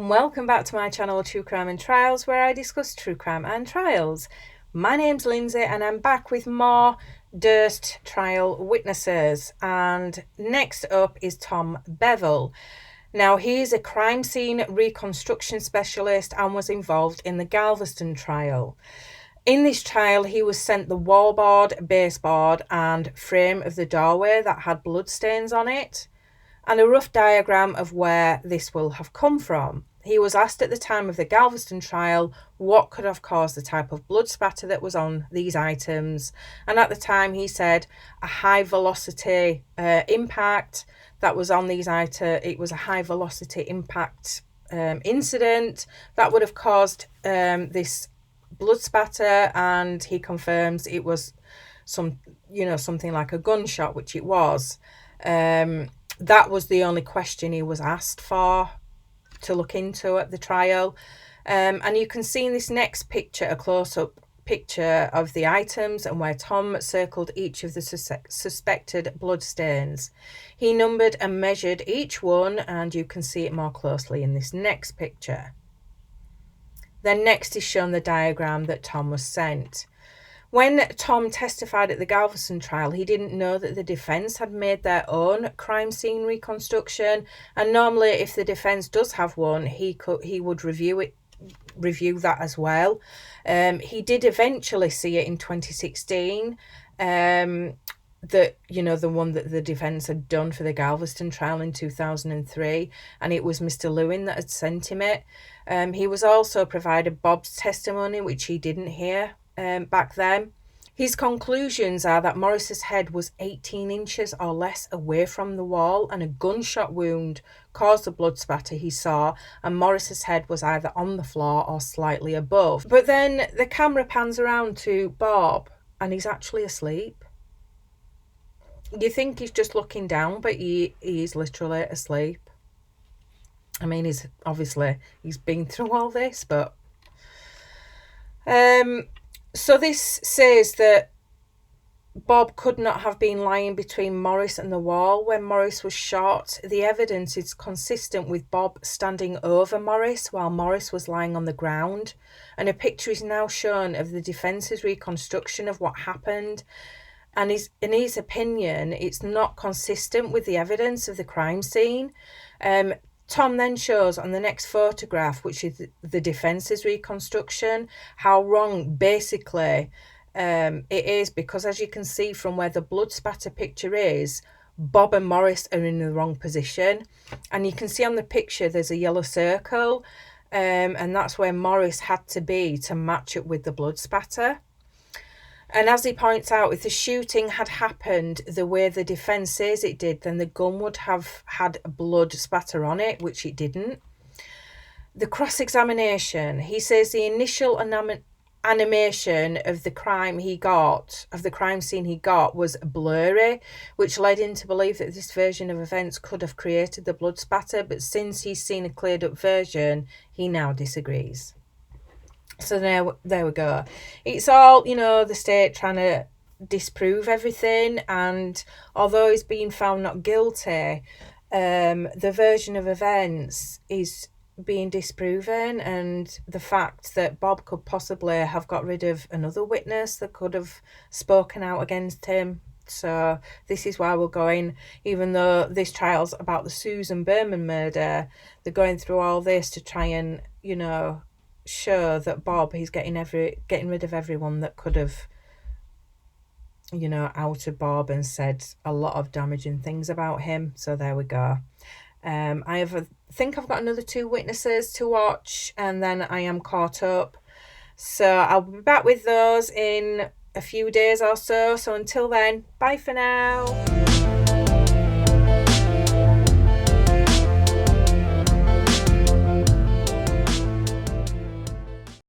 and welcome back to my channel True Crime and Trials, where I discuss true crime and trials. My name's Lindsay and I'm back with more Durst trial witnesses, and next up is Tom Bevel. Now, he is a crime scene reconstruction specialist and was involved in the Galveston trial. In this trial, he was sent the wallboard, baseboard and frame of the doorway that had bloodstains on it, and a rough diagram of where this will have come from. He was asked at the time of the Galveston trial what could have caused the type of blood spatter that was on these items, and at the time he said a high velocity impact that was on these items. It was a high velocity impact incident that would have caused this blood spatter, and he confirms it was something like a gunshot, which it was. That was the only question he was asked for to look into at the trial. And you can see in this next picture a close-up picture of the items and where Tom circled each of the suspected blood stains. He numbered and measured each one, and you can see it more closely in this next picture. Then next is shown the diagram that Tom was sent. When Tom testified at the Galveston trial, he didn't know that the defence had made their own crime scene reconstruction, and normally if the defence does have one, he would review that as well. He did eventually see it in 2016, the one that the defence had done for the Galveston trial in 2003, and it was Mr. Lewin that had sent him it. He was also provided Bob's testimony, which he didn't hear back then. His conclusions are that Morris's head was 18 inches or less away from the wall, and a gunshot wound caused the blood spatter he saw, and Morris's head was either on the floor or slightly above. But then the camera pans around to Bob and he's actually asleep. You think he's just looking down, but he's literally asleep. I mean, he's been through all this, but so this says that Bob could not have been lying between Morris and the wall when Morris was shot. The evidence is consistent with Bob standing over Morris while Morris was lying on the ground, and a picture is now shown of the defence's reconstruction of what happened. And in his opinion, it's not consistent with the evidence of the crime scene. Tom then shows on the next photograph, which is the defence's reconstruction, how wrong basically it is, because as you can see from where the blood spatter picture is, Bob and Morris are in the wrong position. And you can see on the picture there's a yellow circle, and that's where Morris had to be to match it with the blood spatter. And as he points out, if the shooting had happened the way the defence says it did, then the gun would have had blood spatter on it, which it didn't. The cross-examination, he says the initial animation of the crime scene he got was blurry, which led him to believe that this version of events could have created the blood spatter, but since he's seen a cleared up version, he now disagrees. So there we go. It's all, the state trying to disprove everything, and although he's been found not guilty, the version of events is being disproven, and the fact that Bob could possibly have got rid of another witness that could have spoken out against him. So this is why we're going, even though this trial's about the Susan Berman murder, they're going through all this to try and, show that Bob, he's getting rid of everyone that could have, outed Bob and said a lot of damaging things about him. So there we go. I think I've got another 2 witnesses to watch, and then I am caught up. So I'll be back with those in a few days or so. So until then, bye for now.